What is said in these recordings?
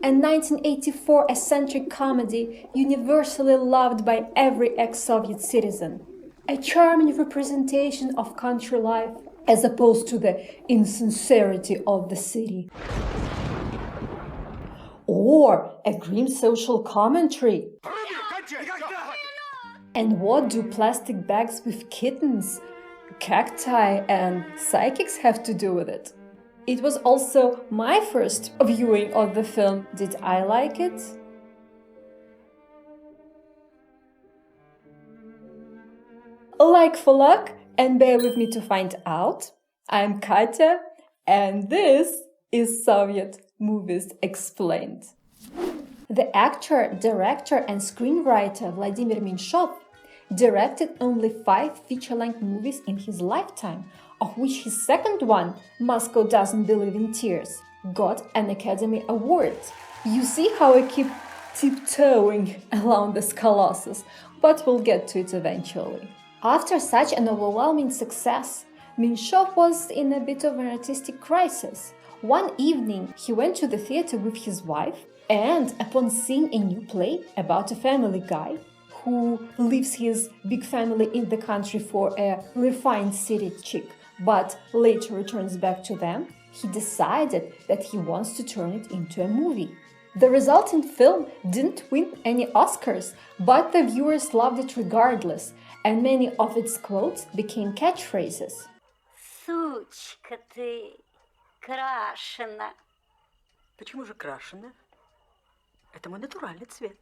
a 1984 eccentric comedy universally loved by every ex-Soviet citizen. A charming representation of country life as opposed to the insincerity of the city. Or a grim social commentary. And what do plastic bags with kittens, cacti, and psychics have to do with it? It was also my first viewing of the film. Did I like it? Like for luck, and bear with me to find out. I'm Katya, and this is Soviet Movies Explained. The actor, director, and screenwriter Vladimir Menshov directed only 5 feature-length movies in his lifetime, of which his second one, Moscow Doesn't Believe in Tears, got an Academy Award. You see how I keep tiptoeing around this colossus, but we'll get to it eventually. After such an overwhelming success, Menshov was in a bit of an artistic crisis. One evening, he went to the theater with his wife, and upon seeing a new play about a family guy who leaves his big family in the country for a refined city chick, but later returns back to them, he decided that he wants to turn it into a movie. The resulting film didn't win any Oscars, but the viewers loved it regardless, and many of its quotes became catchphrases. Сучка ты, крашена. Почему же крашена? Это мой натуральный цвет.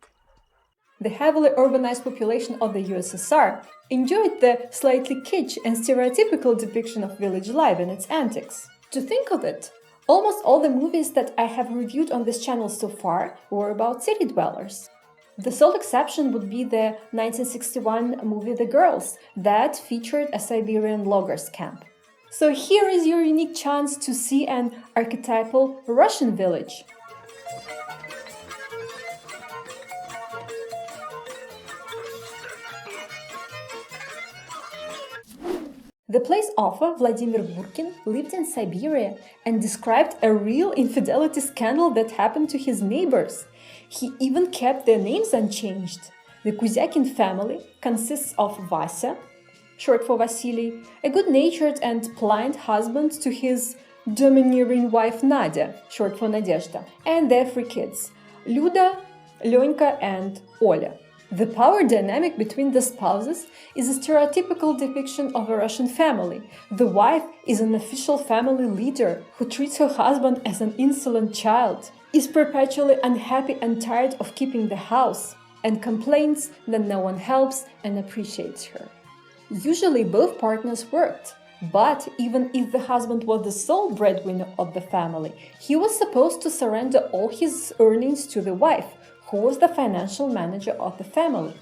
The heavily urbanized population of the USSR enjoyed the slightly kitsch and stereotypical depiction of village life and its antics. To think of it, almost all the movies that I have reviewed on this channel so far were about city dwellers. The sole exception would be the 1961 movie The Girls, that featured a Siberian loggers camp. So here is your unique chance to see an archetypal Russian village. The play's author, Vladimir Burkin, lived in Siberia and described a real infidelity scandal that happened to his neighbors. He even kept their names unchanged. The Kuzyakin family consists of Vasya, short for Vasily, a good-natured and pliant husband to his domineering wife Nadia, short for Nadezhda, and their 3 kids, Luda, Leonka, and Oля. The power dynamic between the spouses is a stereotypical depiction of a Russian family. The wife is an official family leader who treats her husband as an insolent child, is perpetually unhappy and tired of keeping the house, and complains that no one helps and appreciates her. Usually both partners worked, but even if the husband was the sole breadwinner of the family, he was supposed to surrender all his earnings to the wife, who was the financial manager of the family.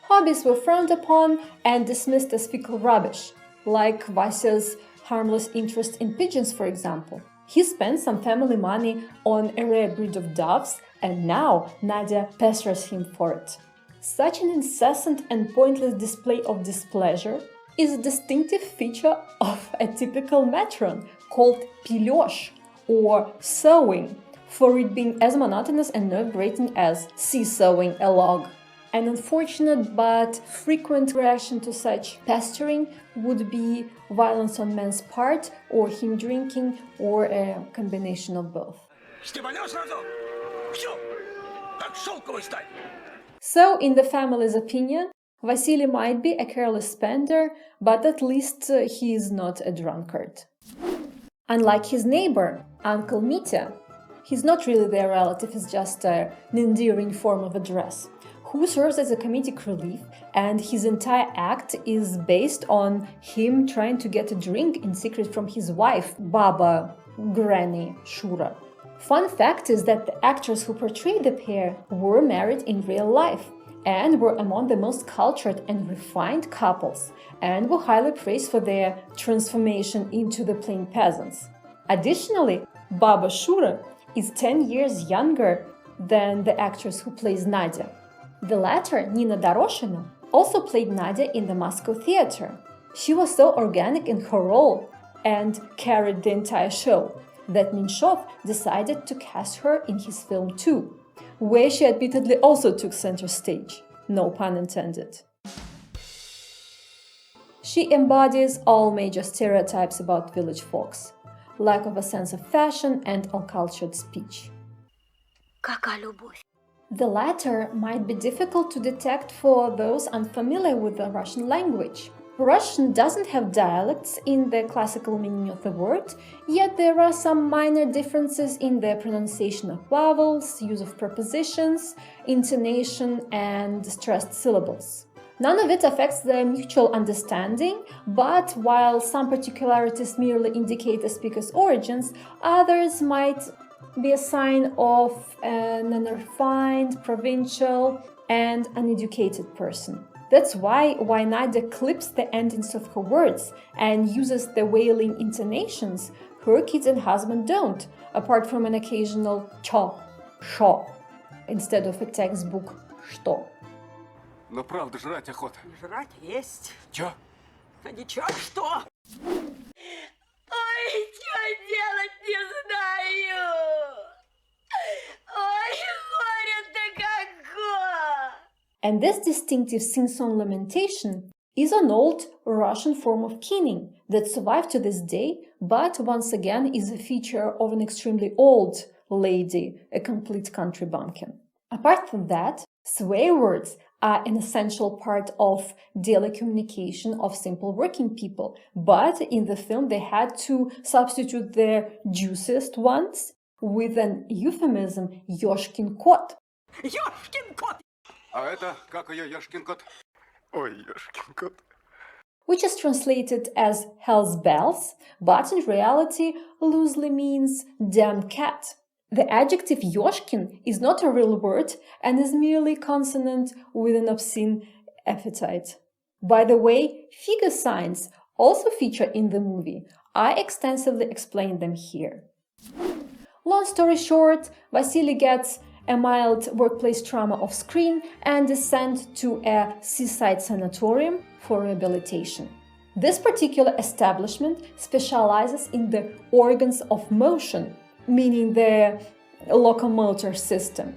Hobbies were frowned upon and dismissed as fickle rubbish, like Vasya's harmless interest in pigeons, for example. He spent some family money on a rare breed of doves, and now Nadia pesters him for it. Such an incessant and pointless display of displeasure is a distinctive feature of a typical matron called pilesh, or sewing, for it being as monotonous and nerve-grating as seesawing a log. An unfortunate but frequent reaction to such pestering would be violence on men's part, or him drinking, or a combination of both. So, in the family's opinion, Vasily might be a careless spender, but at least he is not a drunkard. Unlike his neighbor, Uncle Mitya, he's not really their relative, he's just an endearing form of address, who serves as a comedic relief, and his entire act is based on him trying to get a drink in secret from his wife, Baba, Granny, Shura. Fun fact is that the actors who portrayed the pair were married in real life and were among the most cultured and refined couples, and were highly praised for their transformation into the plain peasants. Additionally, Baba Shura is 10 years younger than the actress who plays Nadia. The latter, Nina Doroshina, also played Nadia in the Moscow theater. She was so organic in her role and carried the entire show. that Menshov decided to cast her in his film too, where she admittedly also took center stage. No pun intended. She embodies all major stereotypes about village folks: lack of a sense of fashion and uncultured speech. Какая любовь? The latter might be difficult to detect for those unfamiliar with the Russian language. Russian doesn't have dialects in the classical meaning of the word, yet there are some minor differences in the pronunciation of vowels, use of prepositions, intonation, and stressed syllables. None of it affects the mutual understanding, but while some particularities merely indicate a speaker's origins, others might be a sign of an unrefined, provincial, and uneducated person. That's why Nadia clips the endings of her words and uses the wailing intonations her kids and husband don't, apart from an occasional cho, sho, instead of a textbook что. Но правда, жрать охота. Жрать есть. Чё? Да ничего, что? Ой, что делать не знаю! Ой, горе-то какое! And this distinctive sing-song lamentation is an old Russian form of keening that survived to this day, but once again is a feature of an extremely old lady, a complete country bumpkin. Apart from that, swear words are an essential part of daily communication of simple working people, but in the film they had to substitute their juiciest ones with an euphemism «Ёшкин кот». Ёшкин кот! А это, как ее, ёшкин кот? Ой, ёшкин кот. Which is translated as hell's bells, but in reality loosely means damn cat. The adjective Yoshkin is not a real word and is merely consonant with an obscene epithet. By the way, figure signs also feature in the movie. I extensively explained them here. Long story short, Vasily gets a mild workplace trauma off screen and is sent to a seaside sanatorium for rehabilitation. This particular establishment specializes in the organs of motion, meaning the locomotor system,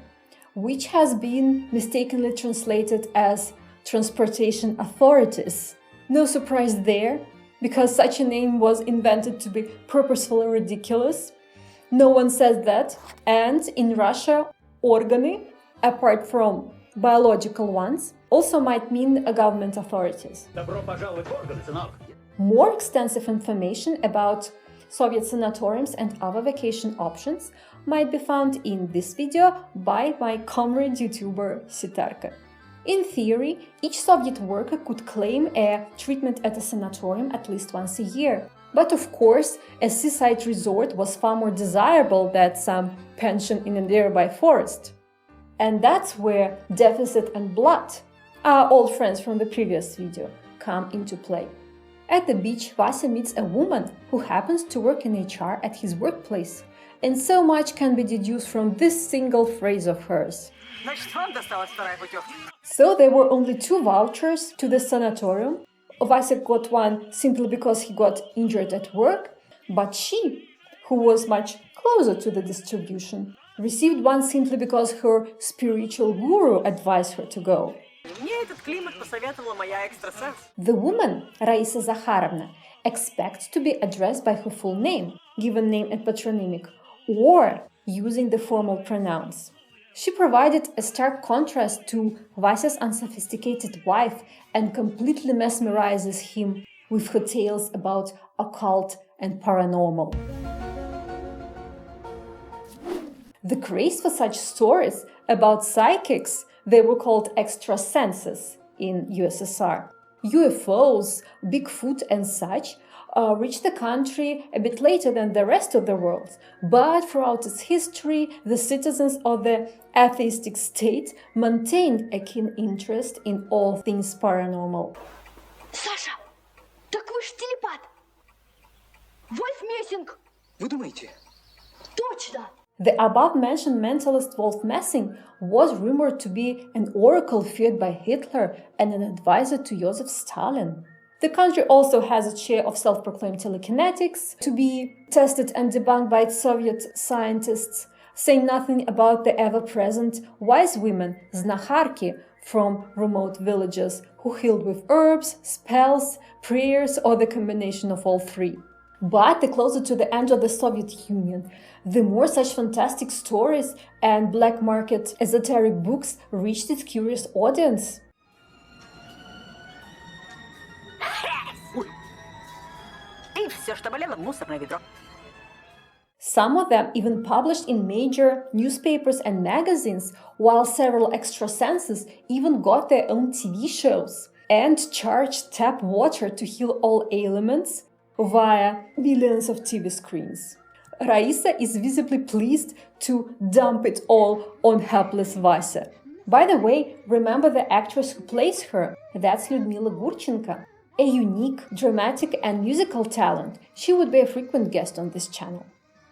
which has been mistakenly translated as transportation authorities. No surprise there, because such a name was invented to be purposefully ridiculous. No one says that, and in Russia, органы, apart from biological ones, also might mean government authorities. Добро пожаловать в органы, сынок. More extensive information about Soviet sanatoriums and other vacation options might be found in this video by my comrade YouTuber Sitarka. In theory, each Soviet worker could claim a treatment at a sanatorium at least once a year. But of course, a seaside resort was far more desirable than some pension in a nearby forest. And that's where deficit and blood, our old friends from the previous video, come into play. At the beach, Vasya meets a woman who happens to work in HR at his workplace. And so much can be deduced from this single phrase of hers. Значит, вам досталась вторая путевка. So there were only 2 vouchers to the sanatorium. Vasya got one simply because he got injured at work, but she, who was much closer to the distribution, received one simply because her spiritual guru advised her to go. Мне этот климат посоветовала моя экстрасенс. The woman, Raisa Zakharovna, expects to be addressed by her full name, given name and patronymic, or using the formal pronouns. She provided a stark contrast to Vasya's unsophisticated wife and completely mesmerizes him with her tales about occult and paranormal. The craze for such stories about psychics, they were called extrasenses in USSR. UFOs, Bigfoot and such reached the country a bit later than the rest of the world, but throughout its history, the citizens of the atheistic state maintained a keen interest in all things paranormal. Саша, так вы ж телепат! Вольф Мессинг! Вы думаете? Точно! The above-mentioned mentalist Wolf Messing was rumored to be an oracle feared by Hitler and an advisor to Joseph Stalin. The country also has its share of self-proclaimed telekinetics to be tested and debunked by its Soviet scientists, saying nothing about the ever-present wise women, znakharki, from remote villages who healed with herbs, spells, prayers, or the combination of all three. But the closer to the end of the Soviet Union, the more such fantastic stories and black market esoteric books reached its curious audience. И все, что болело, в мусорное ведро. Some of them even published in major newspapers and magazines, while several extrasenses even got their own TV shows and charged tap water to heal all ailments via millions of TV screens. Raisa is visibly pleased to dump it all on hapless Vasya. By the way, remember the actress who plays her? That's Lyudmila Gurchenko. A unique, dramatic and musical talent, she would be a frequent guest on this channel.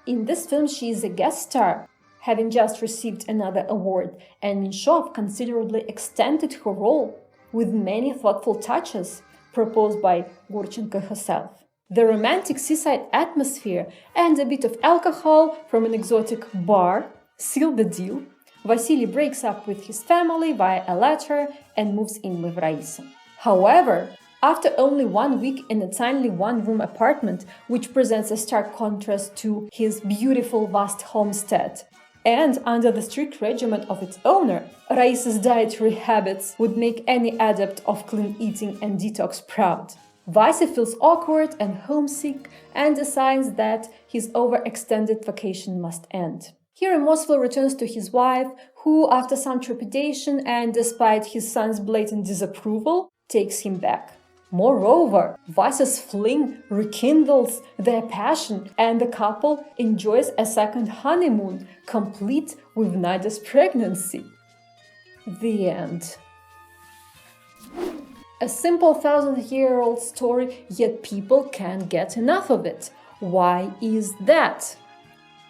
In this film, she is a guest star, having just received another award, and Menshov considerably extended her role with many thoughtful touches proposed by Gurchenko herself. The romantic seaside atmosphere and a bit of alcohol from an exotic bar seal the deal. Vasily breaks up with his family via a letter and moves in with Raisa. However, after only 1 week in a tiny one-room apartment, which presents a stark contrast to his beautiful vast homestead, and under the strict regimen of its owner, Raisa's dietary habits would make any adept of clean eating and detox proud. Vasya feels awkward and homesick and decides that his overextended vacation must end. He remorsefully returns to his wife, who, after some trepidation and despite his son's blatant disapproval, takes him back. Moreover, Vasya's fling rekindles their passion and the couple enjoys a second honeymoon, complete with Nadia's pregnancy. The end. A simple 1,000-year-old story, yet people can't get enough of it. Why is that?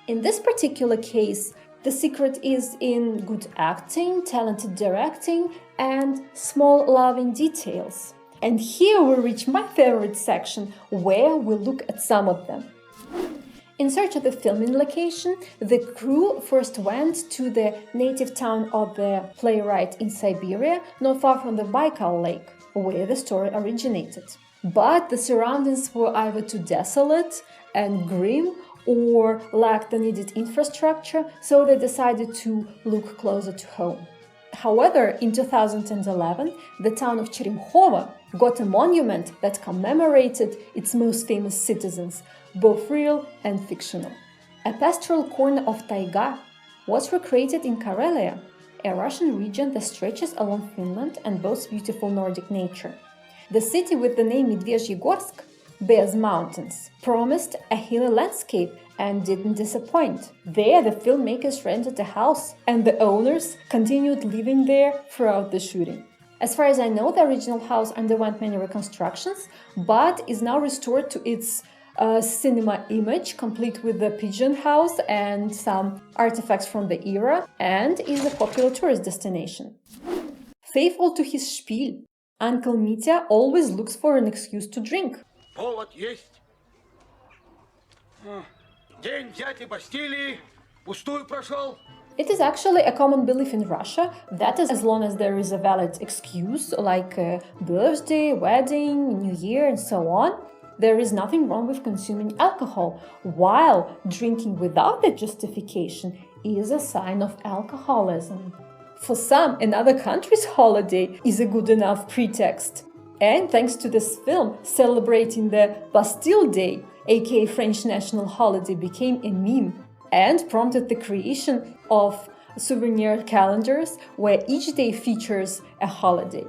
In this particular case, the secret is in good acting, talented directing, and small loving details. And here we reach my favorite section, where we look at some of them. In search of the filming location, the crew first went to the native town of the playwright in Siberia, not far from the Baikal Lake, where the story originated. But the surroundings were either too desolate and grim or lacked the needed infrastructure, so they decided to look closer to home. However, in 2011, the town of Cheremkhovo got a monument that commemorated its most famous citizens, both real and fictional. A pastoral corner of taiga was recreated in Karelia, a Russian region that stretches along Finland and boasts beautiful Nordic nature. The city with the name Medvezhegorsk, Bears Mountains, promised a hilly landscape and didn't disappoint. There, the filmmakers rented a house, and the owners continued living there throughout the shooting. As far as I know, the original house underwent many reconstructions, but is now restored to its cinema image, complete with the pigeon house and some artifacts from the era, and is a popular tourist destination. Faithful to his spiel, Uncle Mitya always looks for an excuse to drink. Повод есть. День взятия Бастилии пустую прошел. It is actually a common belief in Russia that as long as there is a valid excuse, like a birthday, wedding, New Year, and so on, there is nothing wrong with consuming alcohol, while drinking without that justification is a sign of alcoholism. For some, another country's holiday is a good enough pretext. And thanks to this film, celebrating the Bastille Day, aka French national holiday, became a meme and prompted the creation of souvenir calendars where each day features a holiday.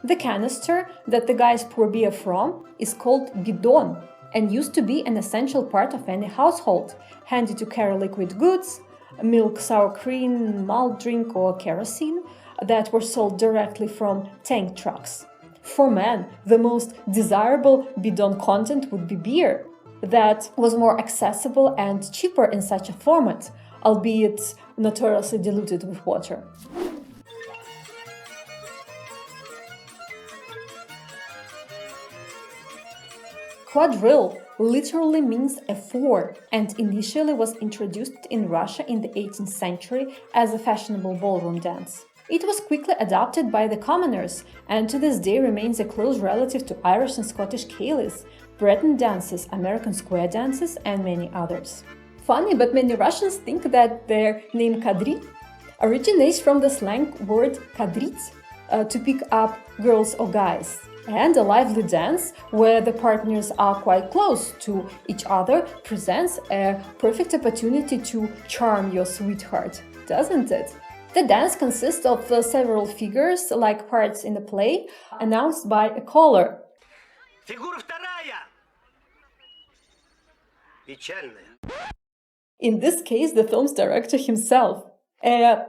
The canister that the guys pour beer from is called bidon and used to be an essential part of any household, handy to carry liquid goods, milk, sour cream, malt drink or kerosene that were sold directly from tank trucks. For men, the most desirable bidon content would be beer, that was more accessible and cheaper in such a format, albeit notoriously diluted with water. Quadrille literally means a four and initially was introduced in Russia in the 18th century as a fashionable ballroom dance. It was quickly adopted by the commoners and to this day remains a close relative to Irish and Scottish ceilidhs, Breton dances, American square dances, and many others. Funny, but many Russians think that their name Kadri originates from the slang word kadrit, to pick up girls or guys. And a lively dance, where the partners are quite close to each other, presents a perfect opportunity to charm your sweetheart, doesn't it? The dance consists of several figures, like parts in the play, announced by a caller. Фигура вторая. Печальная. In this case, the film's director himself. A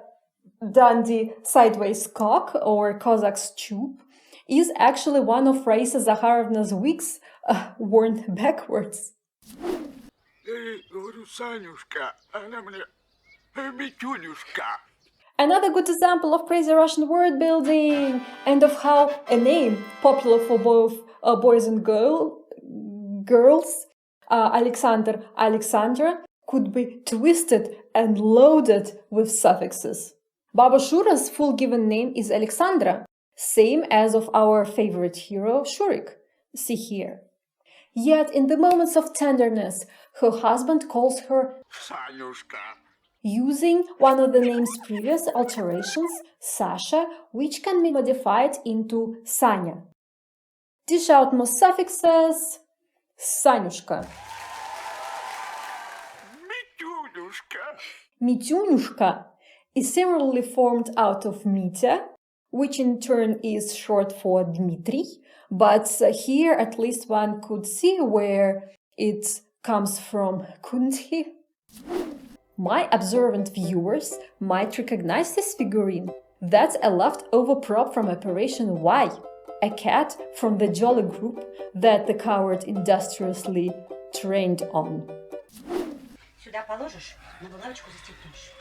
dandy sideways cock, or Cossack's choop, is actually one of Raisa Zakharovna's wigs worn backwards. Говорю, Санюшка, она мне Митюнюшка. Another good example of crazy Russian word building and of how a name popular for both boys and girls, Alexander, Alexandra, could be twisted and loaded with suffixes. Baba Shura's full given name is Alexandra, same as of our favorite hero Shurik. See here. Yet in the moments of tenderness, her husband calls her Санюшка. using one of the name's previous alterations, Sasha, which can be modified into Sanya. Dish out more suffixes. Sanyushka. Митюнюшка. Mityunyushka is similarly formed out of Mitya, which in turn is short for Dmitry, but here at least one could see where it comes from, couldn't he? My observant viewers might recognize this figurine. That's a leftover prop from Operation Y, a cat from the Jolly Group that the coward industriously trained on. Сюда положишь, на булавочку застегнешь.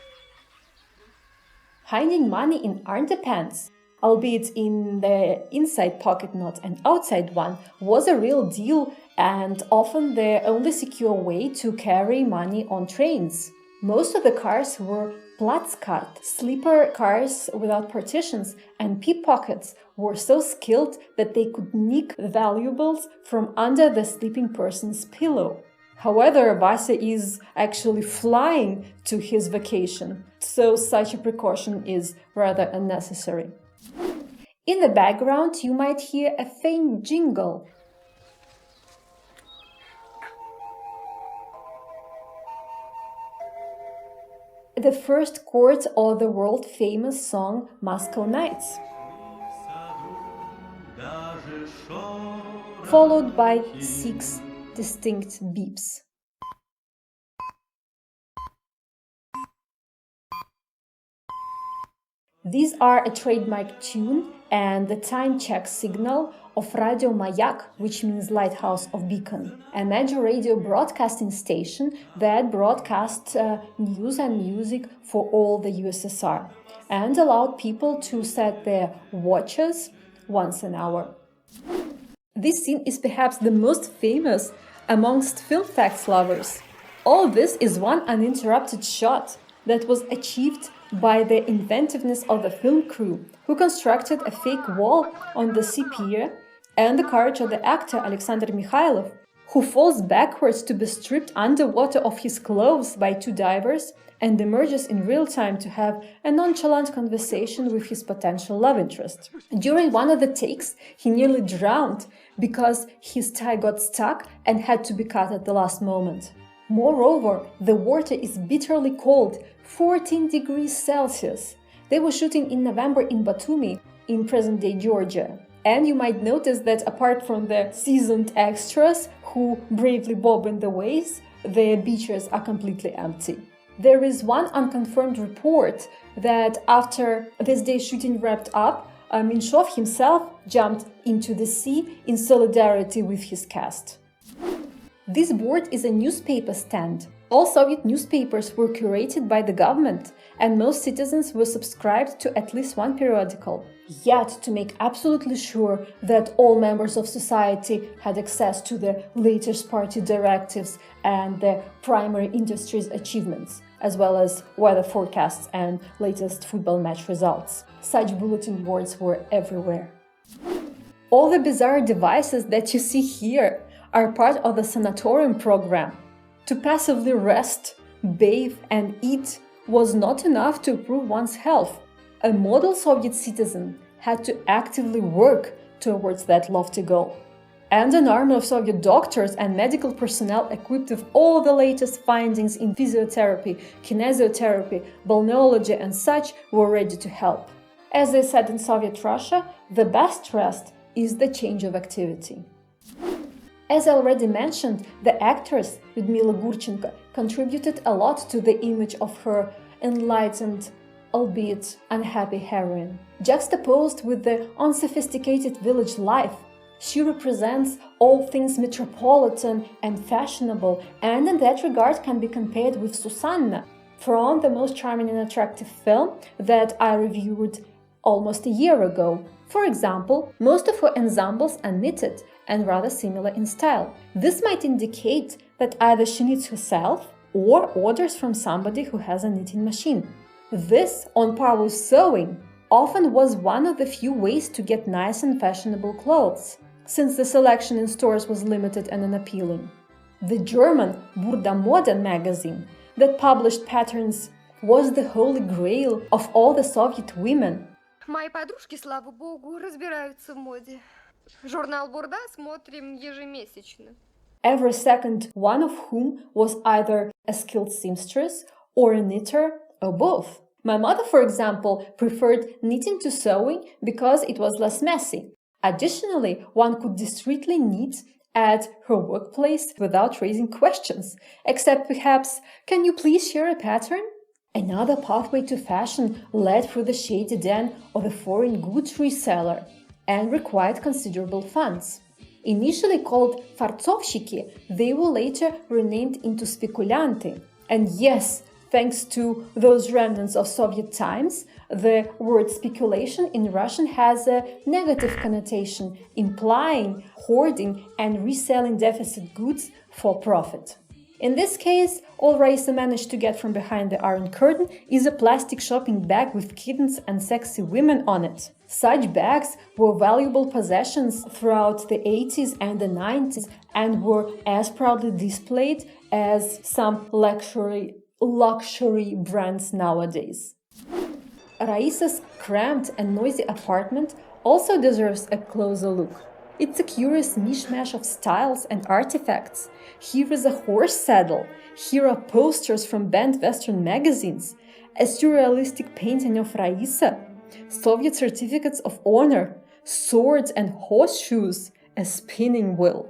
Hiding money in underpants, albeit in the inside pocket, not an outside one, was a real deal and often the only secure way to carry money on trains. Most of the cars were platzkart, sleeper cars without partitions, and pickpockets were so skilled that they could nick valuables from under the sleeping person's pillow. However, Vasya is actually flying to his vacation, so such a precaution is rather unnecessary. In the background, you might hear a faint jingle. The first chord of the world-famous song Moscow Nights, followed by 6 distinct beeps. These are a trademark tune and the time check signal of Radio Mayak, which means Lighthouse of Beacon, a major radio broadcasting station that broadcasts news and music for all the USSR and allowed people to set their watches once an hour. This scene is perhaps the most famous amongst film facts lovers. All this is one uninterrupted shot that was achieved by the inventiveness of the film crew, who constructed a fake wall on the sea pier, and the courage of the actor Alexander Mikhailov, who falls backwards to be stripped underwater of his clothes by 2 divers and emerges in real time to have a nonchalant conversation with his potential love interest. During one of the takes, he nearly drowned because his tie got stuck and had to be cut at the last moment. Moreover, the water is bitterly cold, 14 degrees Celsius. They were shooting in November in Batumi, in present-day Georgia. And you might notice that apart from the seasoned extras who bravely bob in the waves, the beaches are completely empty. There is one unconfirmed report that after this day's shooting wrapped up, Menshov himself jumped into the sea in solidarity with his cast. This board is a newspaper stand, All Soviet newspapers were curated by the government, and most citizens were subscribed to at least one periodical. Yet, to make absolutely sure that all members of society had access to the latest party directives and the primary industry's achievements, as well as weather forecasts and latest football match results, such bulletin boards were everywhere. All the bizarre devices that you see here are part of the sanatorium program. To passively rest, bathe, and eat was not enough to improve one's health. A model Soviet citizen had to actively work towards that lofty goal. And an army of Soviet doctors and medical personnel equipped with all the latest findings in physiotherapy, kinesiotherapy, balneology, and such were ready to help. As they said in Soviet Russia, the best rest is the change of activity. As I already mentioned, the actress Lyudmila Gurchenko contributed a lot to the image of her enlightened, albeit unhappy heroine. Juxtaposed with the unsophisticated village life, she represents all things metropolitan and fashionable, and in that regard can be compared with Susanna from the most charming and attractive film that I reviewed almost a year ago. For example, most of her ensembles are knitted and rather similar in style. This might indicate that either she knits herself or orders from somebody who has a knitting machine. This, on par with sewing, often was one of the few ways to get nice and fashionable clothes, since the selection in stores was limited and unappealing. The German Burda Mode magazine that published patterns was the holy grail of all the Soviet women. Мои подружки, слава богу, разбираются в моде. Журнал Бурда смотрим ежемесячно. Every second one of whom was either a skilled seamstress or a knitter or both. My mother, for example, preferred knitting to sewing because it was less messy. Additionally, one could discreetly knit at her workplace without raising questions, except perhaps, "Can you please share a pattern?" Another pathway to fashion led through the shady den of a foreign goods reseller and required considerable funds. Initially called fartsovщики, they were later renamed into spekulanti. And yes, thanks to those remnants of Soviet times, the word speculation in Russian has a negative connotation, implying hoarding and reselling deficit goods for profit. In this case, all Raisa managed to get from behind the Iron Curtain is a plastic shopping bag with kittens and sexy women on it. Such bags were valuable possessions throughout the 80s and the 90s and were as proudly displayed as some luxury brands nowadays. Raisa's cramped and noisy apartment also deserves a closer look. It's a curious mishmash of styles and artifacts. Here is a horse saddle, here are posters from banned Western magazines, a surrealistic painting of Raisa, Soviet certificates of honor, swords and horseshoes, a spinning wheel.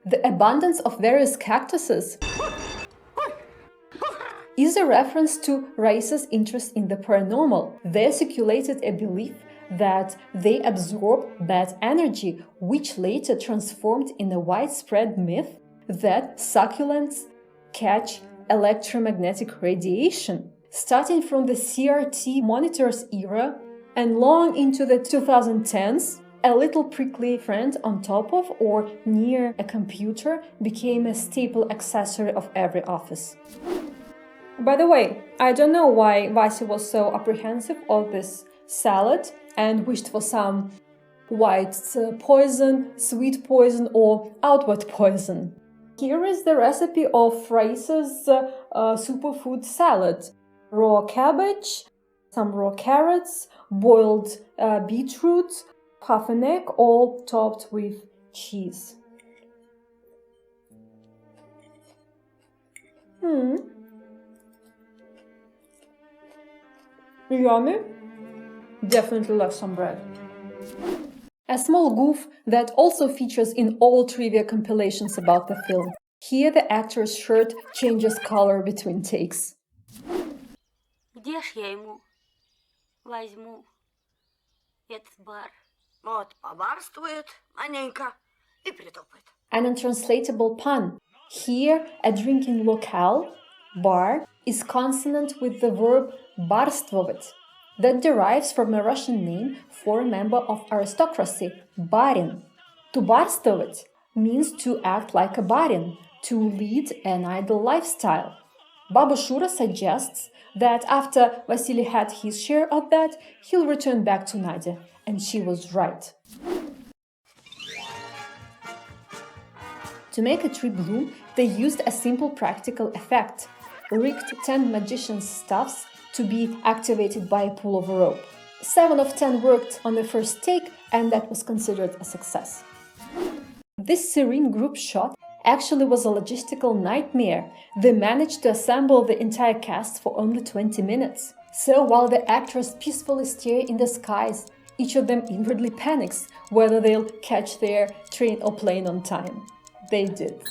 The abundance of various cactuses is a reference to Raisa's interest in the paranormal. There circulated a belief that they absorb bad energy, which later transformed in a widespread myth that succulents catch electromagnetic radiation. Starting from the CRT monitors era and long into the 2010s, a little prickly friend on top of or near a computer became a staple accessory of every office. By the way, I don't know why Vasya was so apprehensive of this salad and wished for some white poison, sweet poison, or outward poison. Here is the recipe of Raisa's superfood salad. Raw cabbage, some raw carrots, boiled beetroot, half an egg, all topped with cheese. Yummy. Definitely love some bread. A small goof that also features in all trivia compilations about the film. Here the actor's shirt changes color between takes. Где ж я ему возьму этот бар? Вот, побарствует маленько и притопает. An untranslatable pun. Here, a drinking locale, bar, is consonant with the verb barствовать, that derives from a Russian name for a member of aristocracy, barin. To barствовать means to act like a barin, to lead an idle lifestyle. Baba Shura suggests that after Vasily had his share of that, he'll return back to Nadia, and she was right. To make a tree bloom, they used a simple practical effect, rigged 10 magicians' staffs to be activated by a pull of a rope. 7 of 10 worked on the first take, and that was considered a success. This serene group shot actually was a logistical nightmare. They managed to assemble the entire cast for only 20 minutes. So while the actors peacefully stare in the skies, each of them inwardly panics whether they'll catch their train or plane on time. They did.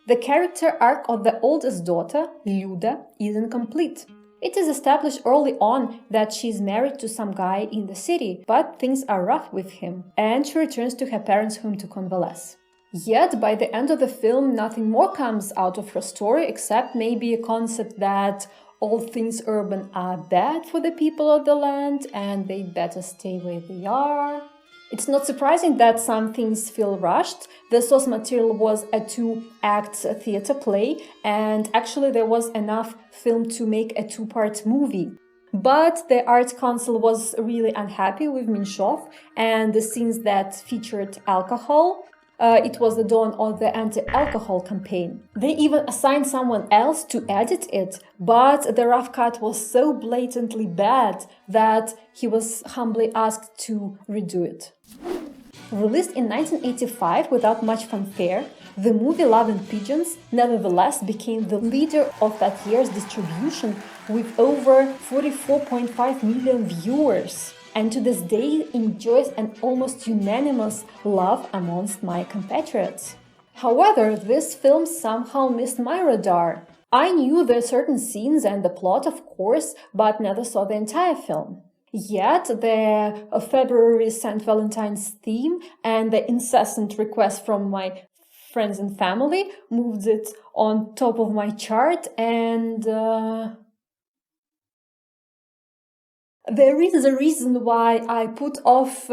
The character arc of the oldest daughter, Luda, is incomplete. It is established early on that she is married to some guy in the city, but things are rough with him, and she returns to her parents' home to convalesce. Yet, by the end of the film, nothing more comes out of her story except maybe a concept that all things urban are bad for the people of the land and they better stay where they are. It's not surprising that some things feel rushed. The source material was a 2-act theater play, and actually there was enough film to make a 2-part movie. But the Art Council was really unhappy with Menshov and the scenes that featured alcohol. It was the dawn of the anti-alcohol campaign. They even assigned someone else to edit it, but the rough cut was so blatantly bad that he was humbly asked to redo it. Released in 1985 without much fanfare, the movie Love and Pigeons nevertheless became the leader of that year's distribution with over 44.5 million viewers, and to this day enjoys an almost unanimous love amongst my compatriots. However, this film somehow missed my radar. I knew the certain scenes and the plot, of course, but never saw the entire film. Yet, the February St. Valentine's theme and the incessant requests from my friends and family moved it on top of my chart, and there is a reason why I put off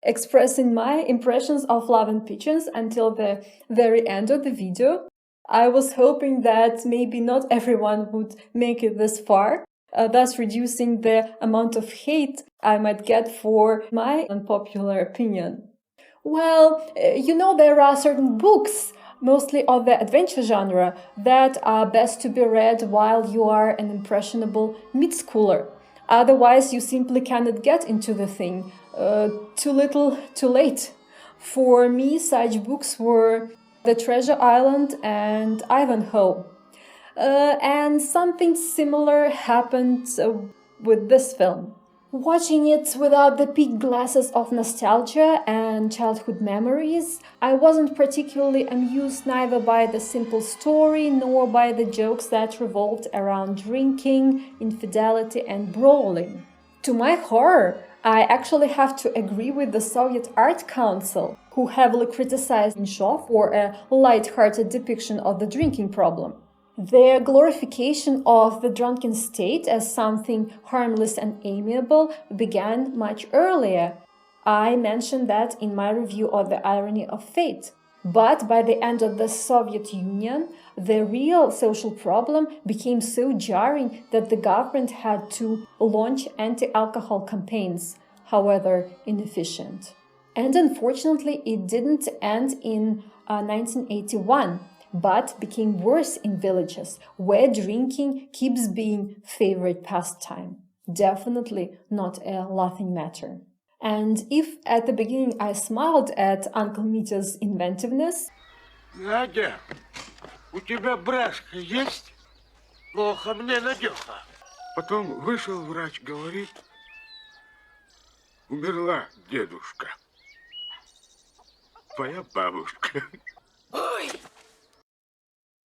expressing my impressions of Love and Pigeons until the very end of the video. I was hoping that maybe not everyone would make it this far, thus reducing the amount of hate I might get for my unpopular opinion. Well, there are certain books, mostly of the adventure genre, that are best to be read while you are an impressionable mid-schooler. Otherwise, you simply cannot get into the thing. Too little, too late. For me, such books were The Treasure Island and Ivanhoe. And something similar happened with this film. Watching it without the peak glasses of nostalgia and childhood memories, I wasn't particularly amused neither by the simple story nor by the jokes that revolved around drinking, infidelity, and brawling. To my horror, I actually have to agree with the Soviet Art Council, who heavily criticized Menshov for a light-hearted depiction of the drinking problem. Their glorification of the drunken state as something harmless and amiable began much earlier. I mentioned that in my review of The Irony of Fate. But by the end of the Soviet Union, the real social problem became so jarring that the government had to launch anti-alcohol campaigns, however inefficient. And unfortunately, it didn't end in 1981. But became worse in villages, where drinking keeps being favorite pastime. Definitely not a laughing matter. And if at the beginning I smiled at Uncle Mitya's inventiveness, Надя, у тебя брашка есть? Плохо мне, Надюха. Потом вышел врач, говорит, умерла дедушка. Твоя бабушка. Ой!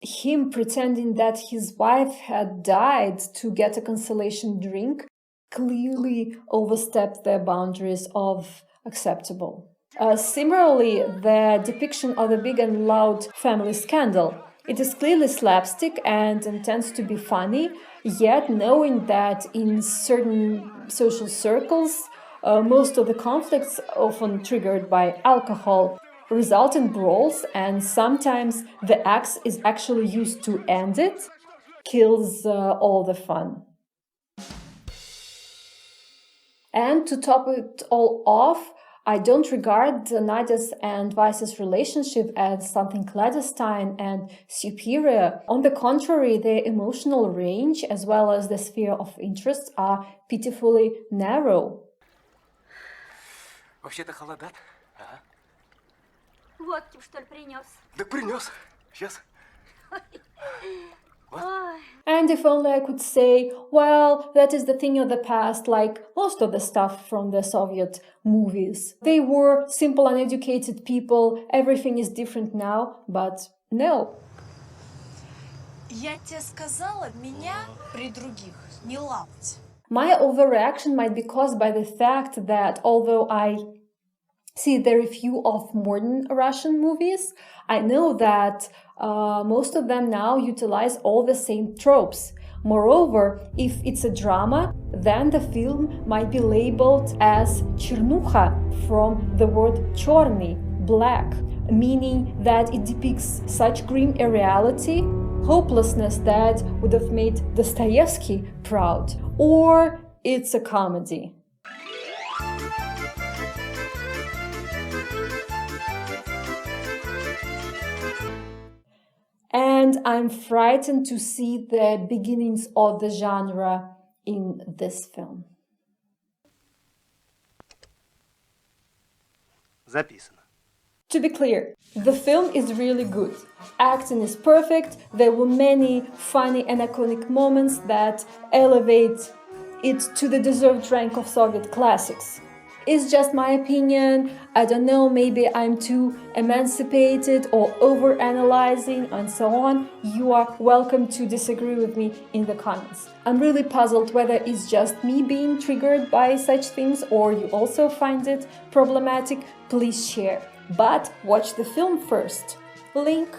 him pretending that his wife had died to get a consolation drink clearly overstepped the boundaries of acceptable. Similarly, the depiction of the big and loud family scandal. It is clearly slapstick and intends to be funny, yet knowing that in certain social circles, most of the conflicts, often triggered by alcohol, result in brawls, and sometimes the axe is actually used to end it, kills all the fun. And to top it all off, I don't regard Nadia's and Vice's relationship as something clandestine and superior. On the contrary, their emotional range as well as the sphere of interest are pitifully narrow. Вообще-то холодат. Ага. Водки, что ли, принес? Да принес. Сейчас. Ой, And if only I could say, well, that is the thing of the past, like most of the stuff from the Soviet movies. They were simple, uneducated people, everything is different now, but no. Я тебе сказала, меня при других не лапать. My overreaction might be caused by the fact that although I see very few of modern Russian movies, I know that most of them now utilize all the same tropes. Moreover, if it's a drama, then the film might be labeled as чернуха from the word черный, black, meaning that it depicts such grim irreality, hopelessness that would have made Dostoevsky proud. Or it's a comedy. And I'm frightened to see the beginnings of the genre in this film. Записано. To be clear, the film is really good. Acting is perfect, there were many funny and iconic moments that elevate it to the deserved rank of Soviet classics. It's just my opinion, I don't know, maybe I'm too emancipated or overanalyzing and so on. You are welcome to disagree with me in the comments. I'm really puzzled whether it's just me being triggered by such things or you also find it problematic. Please share. But watch the film first. Link.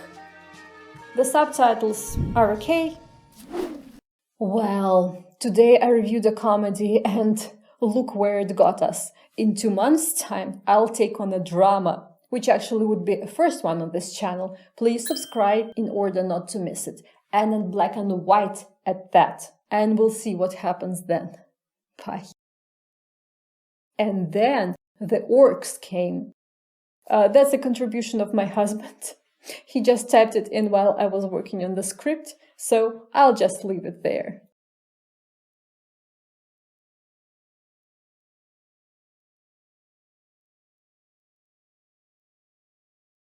The subtitles are okay. Well, today I reviewed a comedy and look where it got us. In 2 months' time, I'll take on a drama, which actually would be a first one on this channel. Please subscribe in order not to miss it. And in black and white at that. And we'll see what happens then. Bye. And then the orcs came. That's a contribution of my husband. He just typed it in while I was working on the script, so I'll just leave it there.